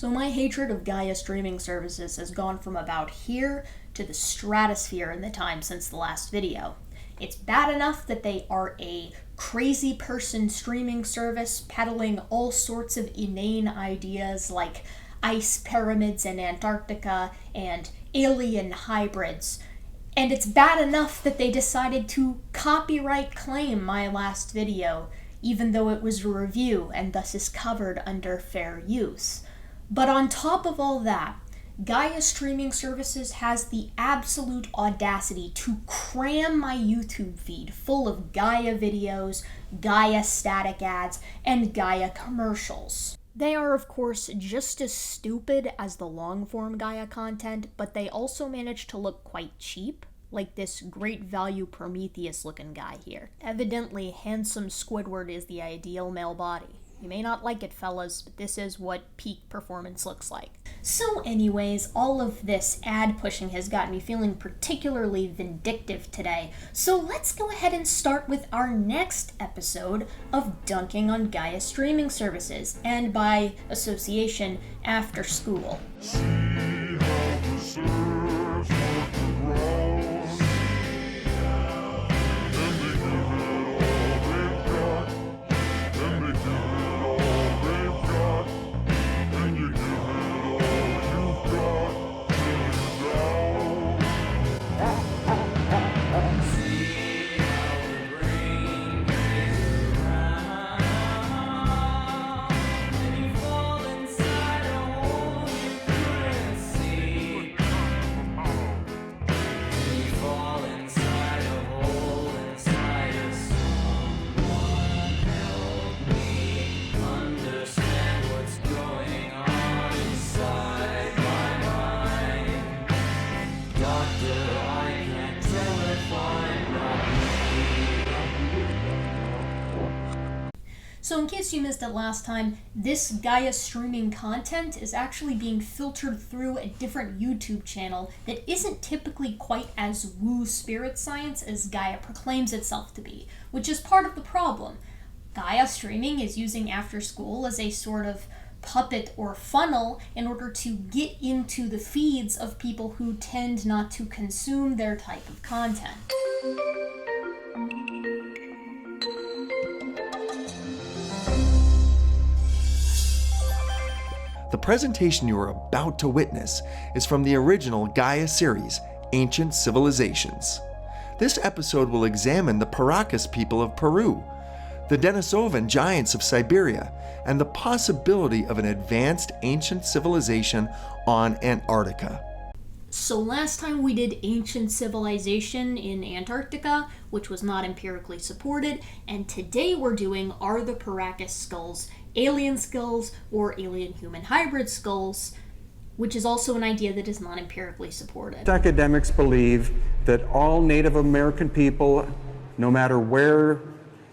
So my hatred of Gaia streaming services has gone from about here to the stratosphere in the time since the last video. It's bad enough that they are a crazy person streaming service peddling all sorts of inane ideas like ice pyramids in Antarctica and alien hybrids. And it's bad enough that they decided to copyright claim my last video, even though it was a review and thus is covered under fair use. But on top of all that, Gaia Streaming Services has the absolute audacity to cram my YouTube feed full of Gaia videos, Gaia static ads, and Gaia commercials. They are, of course, just as stupid as the long-form Gaia content, but they also manage to look quite cheap, like this great value Prometheus-looking guy here. Evidently, handsome Squidward is the ideal male body. You may not like it, fellas, but this is what peak performance looks like. So anyways, all of this ad pushing has got me feeling particularly vindictive today, so let's go ahead and start with our next episode of Dunking on Gaia Streaming Services, and by association, After School. So in case you missed it last time, this Gaia streaming content is actually being filtered through a different YouTube channel that isn't typically quite as woo spirit science as Gaia proclaims itself to be, which is part of the problem. Gaia streaming is using After School as a sort of puppet or funnel in order to get into the feeds of people who tend not to consume their type of content. The presentation you are about to witness is from the original Gaia series, Ancient Civilizations. This episode will examine the Paracas people of Peru, the Denisovan giants of Siberia, and the possibility of an advanced ancient civilization on Antarctica. So last time we did ancient civilization in Antarctica, which was not empirically supported, and today we're doing are the Paracas skulls alien skulls or alien-human hybrid skulls, which is also an idea that is not empirically supported. Academics believe that all Native American people, no matter where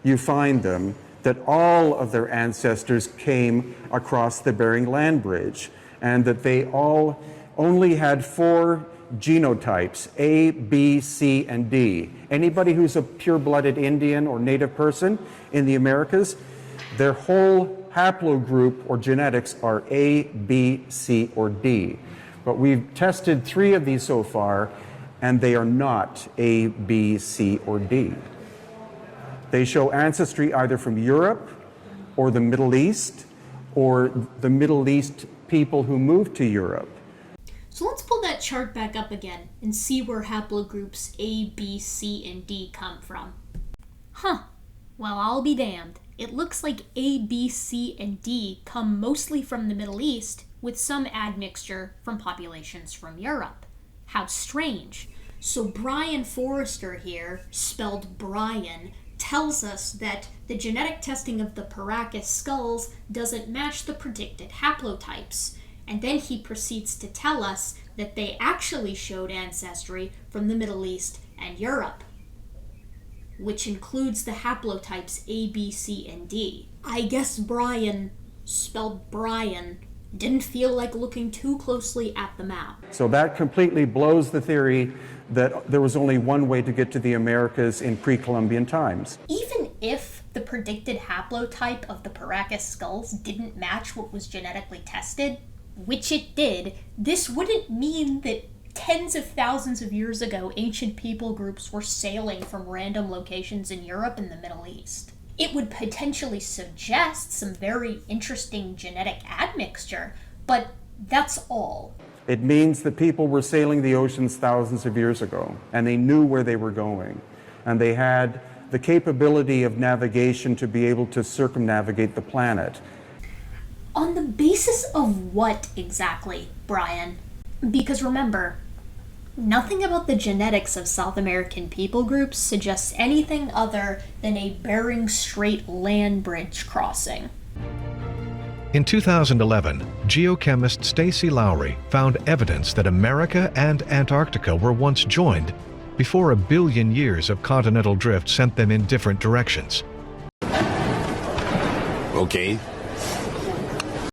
you find them, that all of their ancestors came across the Bering Land Bridge, and that they all only had 4 genotypes, A, B, C, and D. Anybody who's a pure-blooded Indian or Native person in the Americas, their whole haplogroup or genetics are A, B, C, or D. But we've tested 3 of these so far, and they are not A, B, C, or D. They show ancestry either from Europe or the Middle East, or the Middle East people who moved to Europe. So let's pull that chart back up again and see where haplogroups A, B, C, and D come from. Huh. Well, I'll be damned. It looks like A, B, C, and D come mostly from the Middle East, with some admixture from populations from Europe. How strange. So Brian Forrester here, spelled Brian, tells us that the genetic testing of the Paracas skulls doesn't match the predicted haplotypes, and then he proceeds to tell us that they actually showed ancestry from the Middle East and Europe, which includes the haplotypes A, B, C, and D. I guess Brian, spelled Brian, didn't feel like looking too closely at the map. So that completely blows the theory that there was only one way to get to the Americas in pre-Columbian times. Even if the predicted haplotype of the Paracas skulls didn't match what was genetically tested, which it did, this wouldn't mean that tens of thousands of years ago ancient people groups were sailing from random locations in Europe and the Middle East. It would potentially suggest some very interesting genetic admixture, but that's all. It means that people were sailing the oceans thousands of years ago, and they knew where they were going, and they had the capability of navigation to be able to circumnavigate the planet. On the basis of what exactly, Brian? Because remember, nothing about the genetics of South American people groups suggests anything other than a Bering Strait land bridge crossing. In 2011, geochemist Stacy Lowry found evidence that America and Antarctica were once joined before 1 billion years of continental drift sent them in different directions. Okay.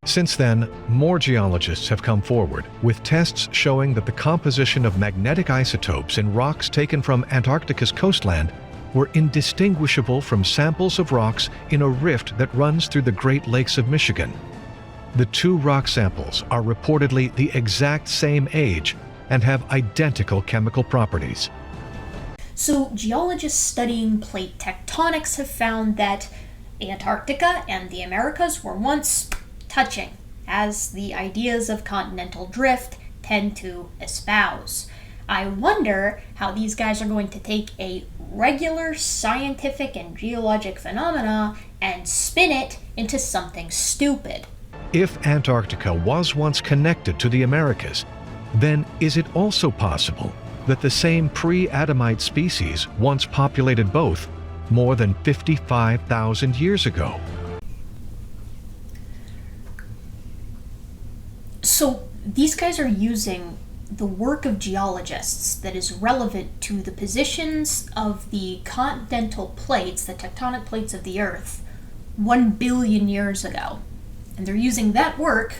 Since then, more geologists have come forward with tests showing that the composition of magnetic isotopes in rocks taken from Antarctica's coastland were indistinguishable from samples of rocks in a rift that runs through the Great Lakes of Michigan. The two rock samples are reportedly the exact same age and have identical chemical properties. So geologists studying plate tectonics have found that Antarctica and the Americas were once touching, as the ideas of continental drift tend to espouse. I wonder how these guys are going to take a regular scientific and geologic phenomena and spin it into something stupid. If Antarctica was once connected to the Americas, then is it also possible that the same pre-Adamite species once populated both more than 55,000 years ago? So these guys are using the work of geologists that is relevant to the positions of the continental plates, the tectonic plates of the Earth, 1 billion years ago. And they're using that work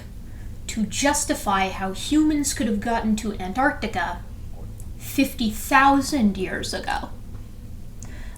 to justify how humans could have gotten to Antarctica 50,000 years ago.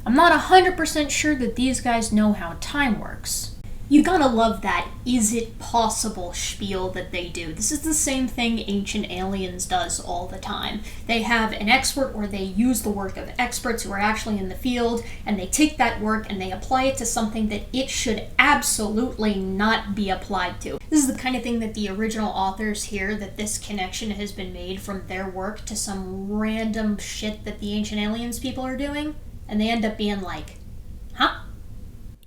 I'm not 100% sure that these guys know how time works. You gotta love that "is it possible" spiel that they do. This is the same thing Ancient Aliens does all the time. They have an expert, or they use the work of experts who are actually in the field, and they take that work and they apply it to something that it should absolutely not be applied to. This is the kind of thing that the original authors hear, that this connection has been made from their work to some random shit that the Ancient Aliens people are doing, and they end up being like, huh?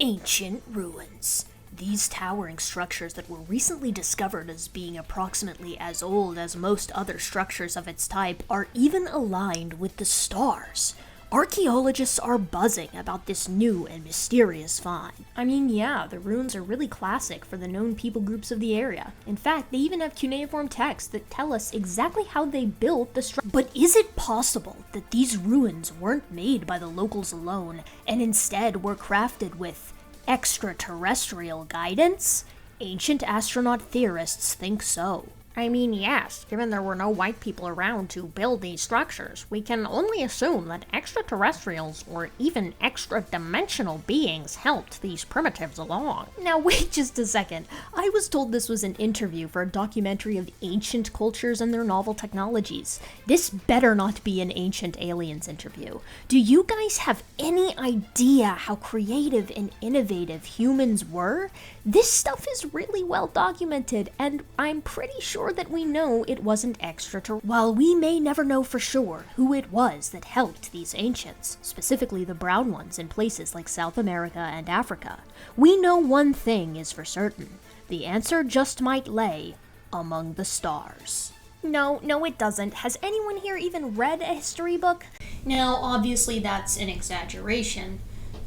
Ancient ruins. These towering structures that were recently discovered as being approximately as old as most other structures of its type are even aligned with the stars. Archaeologists are buzzing about this new and mysterious find. I mean, yeah, the ruins are really classic for the known people groups of the area. In fact, they even have cuneiform texts that tell us exactly how they built the structure. But is it possible that these ruins weren't made by the locals alone, and instead were crafted with extraterrestrial guidance? Ancient astronaut theorists think so. I mean, yes, given there were no white people around to build these structures, we can only assume that extraterrestrials or even extra-dimensional beings helped these primitives along. Now wait just a second. I was told this was an interview for a documentary of ancient cultures and their novel technologies. This better not be an Ancient Aliens interview. Do you guys have any idea how creative and innovative humans were? This stuff is really well documented, and I'm pretty sure that we know it wasn't extraterrestrial. While we may never know for sure who it was that helped these ancients, specifically the brown ones in places like South America and Africa, we know one thing is for certain. The answer just might lay among the stars. No, it doesn't. Has anyone here even read a history book? Now, obviously that's an exaggeration,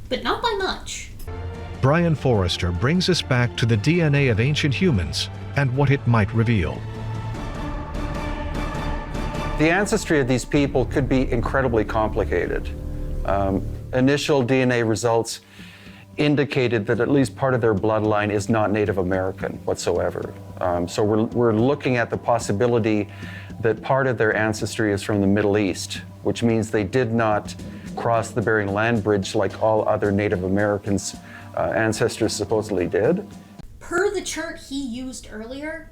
but not by much. Brian Forrester brings us back to the DNA of ancient humans and what it might reveal. The ancestry of these people could be incredibly complicated. Initial DNA results indicated that at least part of their bloodline is not Native American whatsoever. So we're looking at the possibility that part of their ancestry is from the Middle East, which means they did not cross the Bering Land Bridge like all other Native Americans' ancestors supposedly did. Per the chart he used earlier,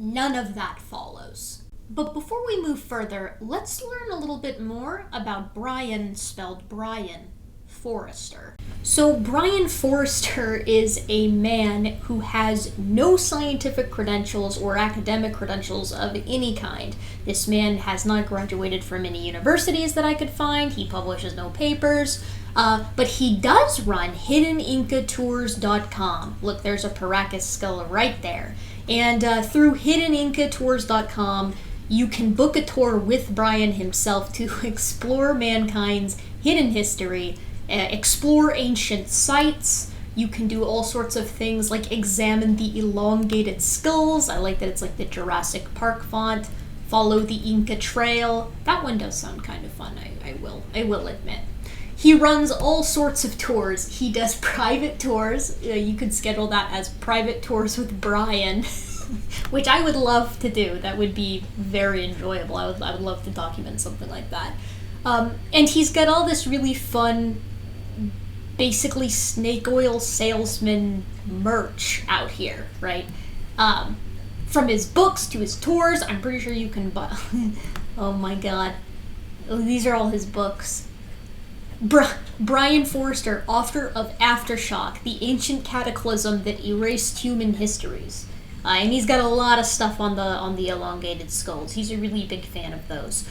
None of that follows. But before we move further, let's learn a little bit more about Brian, spelled Brian, Forrester. So Brian Forrester is a man who has no scientific credentials or academic credentials of any kind. This man has not graduated from any universities that I could find. He publishes no papers. But he does run hiddenincatours.com. Look, there's a Paracas skull right there. And through hiddenincatours.com, you can book a tour with Brian himself to explore mankind's hidden history, explore ancient sites. You can do all sorts of things like examine the elongated skulls. I like that it's like the Jurassic Park font. Follow the Inca Trail. That one does sound kind of fun, I will admit. He runs all sorts of tours. He does private tours. You could schedule that as private tours with Brian, which I would love to do. That would be very enjoyable. I would love to document something like that. And he's got all this really fun, basically snake oil salesman merch out here, right? From his books to his tours, I'm pretty sure you can buy. Oh my god. These are all his books. Brian Forrester, author of Aftershock, the ancient cataclysm that erased human histories. And he's got a lot of stuff on the elongated skulls. He's a really big fan of those.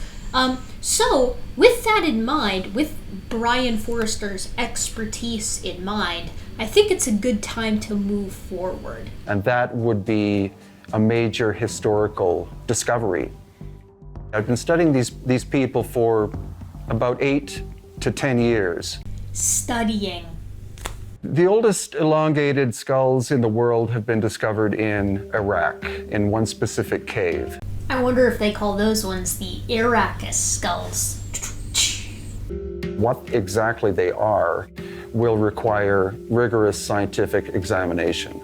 So, with that in mind, with Brian Forrester's expertise in mind, I think it's a good time to move forward. And that would be a major historical discovery. I've been studying these people for about 8 to 10 years. Studying. The oldest elongated skulls in the world have been discovered in Iraq, in one specific cave. I wonder if they call those ones the Paracas skulls. What exactly they are will require rigorous scientific examination.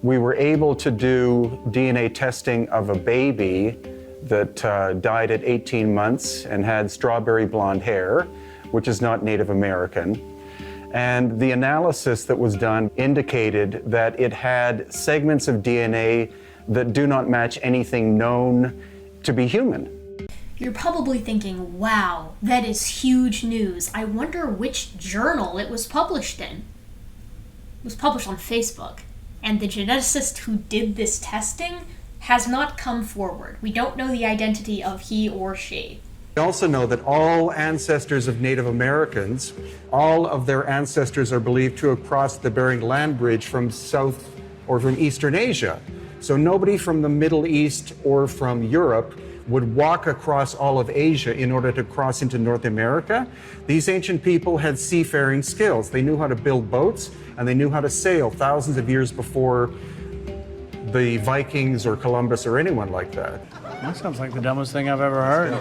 We were able to do DNA testing of a baby that died at 18 months and had strawberry blonde hair, which is not Native American. And the analysis that was done indicated that it had segments of DNA that do not match anything known to be human. You're probably thinking, wow, that is huge news. I wonder which journal it was published in. It was published on Facebook. And the geneticist who did this testing has not come forward. We don't know the identity of he or she. We also know that all ancestors of Native Americans, all of their ancestors are believed to have crossed the Bering Land Bridge from South or from Eastern Asia. So nobody from the Middle East or from Europe would walk across all of Asia in order to cross into North America. These ancient people had seafaring skills. They knew how to build boats and they knew how to sail thousands of years before the Vikings or Columbus or anyone like that. That sounds like the dumbest thing I've ever heard.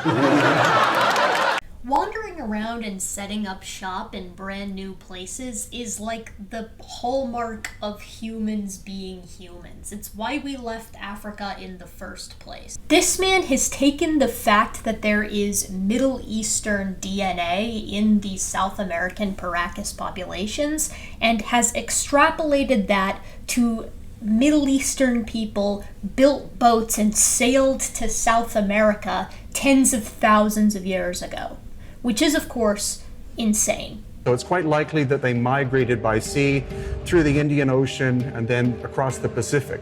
Wandering around and setting up shop in brand new places is like the hallmark of humans being humans. It's why we left Africa in the first place. This man has taken the fact that there is Middle Eastern DNA in the South American Paracas populations and has extrapolated that to Middle Eastern people built boats and sailed to South America tens of thousands of years ago, which is, of course, insane. So it's quite likely that they migrated by sea through the Indian Ocean and then across the Pacific.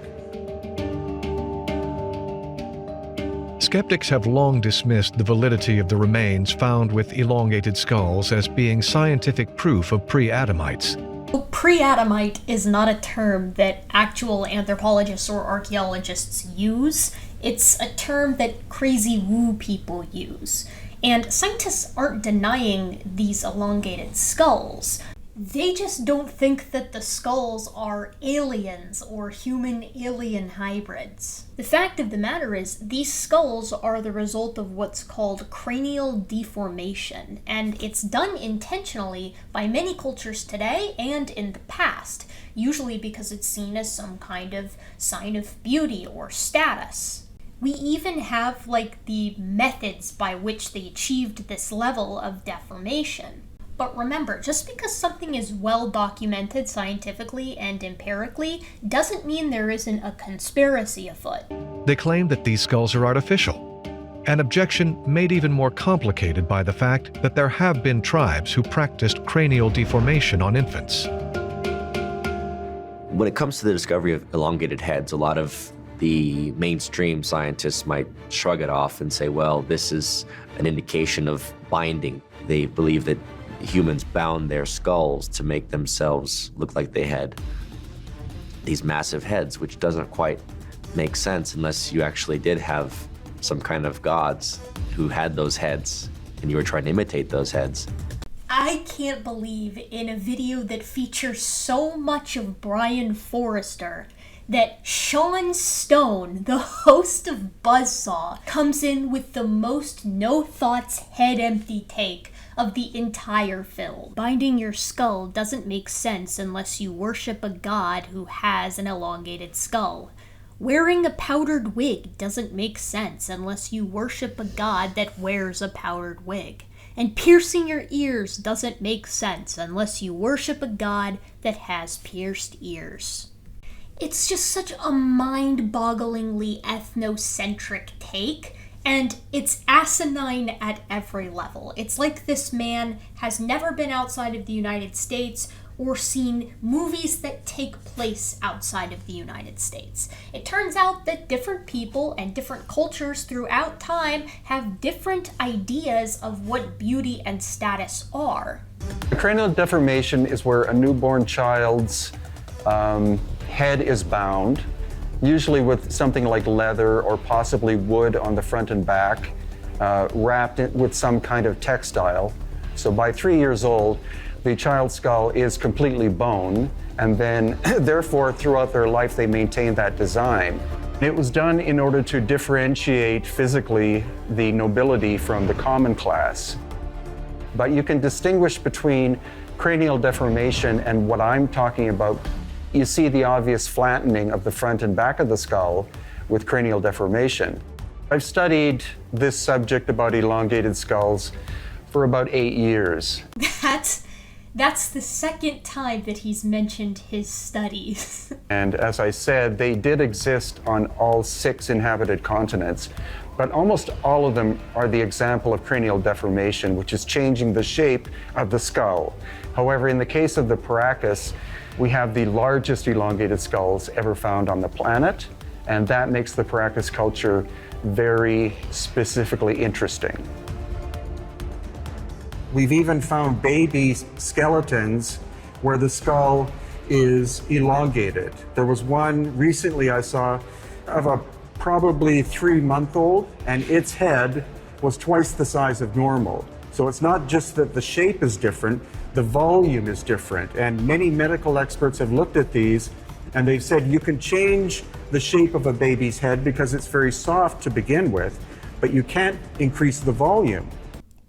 Skeptics have long dismissed the validity of the remains found with elongated skulls as being scientific proof of pre-Adamites. Pre-Adamite is not a term that actual anthropologists or archaeologists use. It's a term that crazy woo people use. And scientists aren't denying these elongated skulls. They just don't think that the skulls are aliens or human-alien hybrids. The fact of the matter is, these skulls are the result of what's called cranial deformation, and it's done intentionally by many cultures today and in the past, usually because it's seen as some kind of sign of beauty or status. We even have, the methods by which they achieved this level of deformation. But remember, just because something is well documented scientifically and empirically doesn't mean there isn't a conspiracy afoot. They claim that these skulls are artificial, an objection made even more complicated by the fact that there have been tribes who practiced cranial deformation on infants. When it comes to the discovery of elongated heads, a lot of the mainstream scientists might shrug it off and say, well, this is an indication of binding. They believe that humans bound their skulls to make themselves look like they had these massive heads, which doesn't quite make sense unless you actually did have some kind of gods who had those heads and you were trying to imitate those heads. I can't believe in a video that features so much of Brian Forrester that Sean Stone, the host of Buzzsaw, comes in with the most no-thoughts, head-empty take of the entire film. Binding your skull doesn't make sense unless you worship a god who has an elongated skull. Wearing a powdered wig doesn't make sense unless you worship a god that wears a powdered wig. And piercing your ears doesn't make sense unless you worship a god that has pierced ears. It's just such a mind-bogglingly ethnocentric take, and it's asinine at every level. It's like this man has never been outside of the United States or seen movies that take place outside of the United States. It turns out that different people and different cultures throughout time have different ideas of what beauty and status are. A cranial deformation is where a newborn child's head is bound, usually with something like leather or possibly wood on the front and back, wrapped with some kind of textile. So by 3 years old, the child's skull is completely bone, and then therefore throughout their life they maintain that design. It was done in order to differentiate physically the nobility from the common class. But you can distinguish between cranial deformation and what I'm talking about. You see the obvious flattening of the front and back of the skull with cranial deformation. I've studied this subject about elongated skulls for about 8 years. That's the second time that he's mentioned his studies. And as I said, they did exist on all 6 inhabited continents, but almost all of them are the example of cranial deformation, which is changing the shape of the skull. However, in the case of the Paracas, we have the largest elongated skulls ever found on the planet, and that makes the Paracas culture very specifically interesting. We've even found baby skeletons where the skull is elongated. There was one recently I saw of a probably 3-month-old, and its head was twice the size of normal. So it's not just that the shape is different, the volume is different. And many medical experts have looked at these and they've said you can change the shape of a baby's head because it's very soft to begin with, but you can't increase the volume.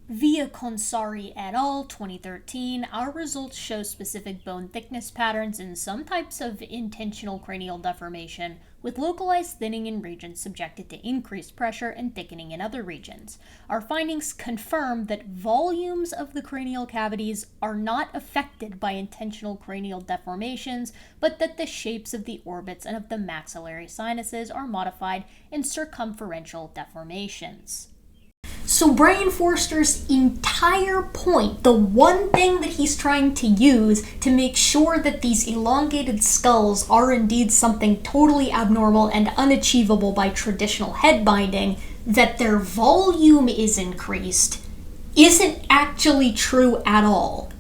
Via Consari et al. 2013, our results show specific bone thickness patterns in some types of intentional cranial deformation, with localized thinning in regions subjected to increased pressure and thickening in other regions. Our findings confirm that volumes of the cranial cavities are not affected by intentional cranial deformations, but that the shapes of the orbits and of the maxillary sinuses are modified in circumferential deformations. So Brian Forster's entire point, the one thing that he's trying to use to make sure that these elongated skulls are indeed something totally abnormal and unachievable by traditional head binding, that their volume is increased, isn't actually true at all.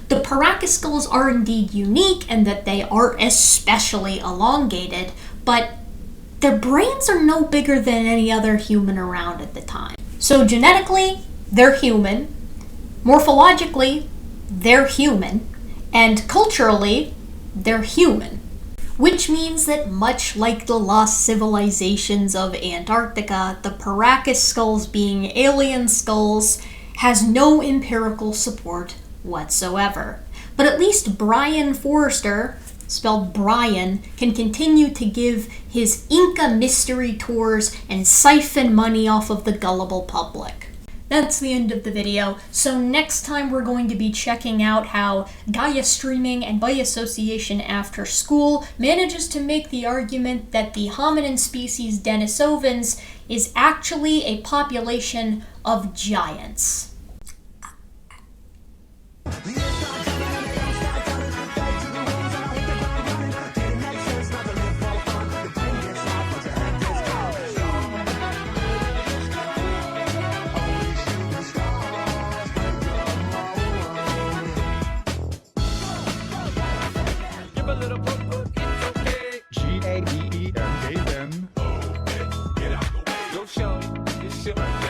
The Paracas skulls are indeed unique and that they are especially elongated, but their brains are no bigger than any other human around at the time. So genetically, they're human, morphologically, they're human, and culturally, they're human. Which means that much like the lost civilizations of Antarctica, the Paracas skulls being alien skulls has no empirical support whatsoever. But at least Brian Forster, spelled Brian, can continue to give his Inca mystery tours and siphon money off of the gullible public. That's the end of the video. So next time we're going to be checking out how Gaia streaming and by association after school manages to make the argument that the hominin species Denisovans is actually a population of giants. Gaen. Get out the way. Yo, show. This shit right there.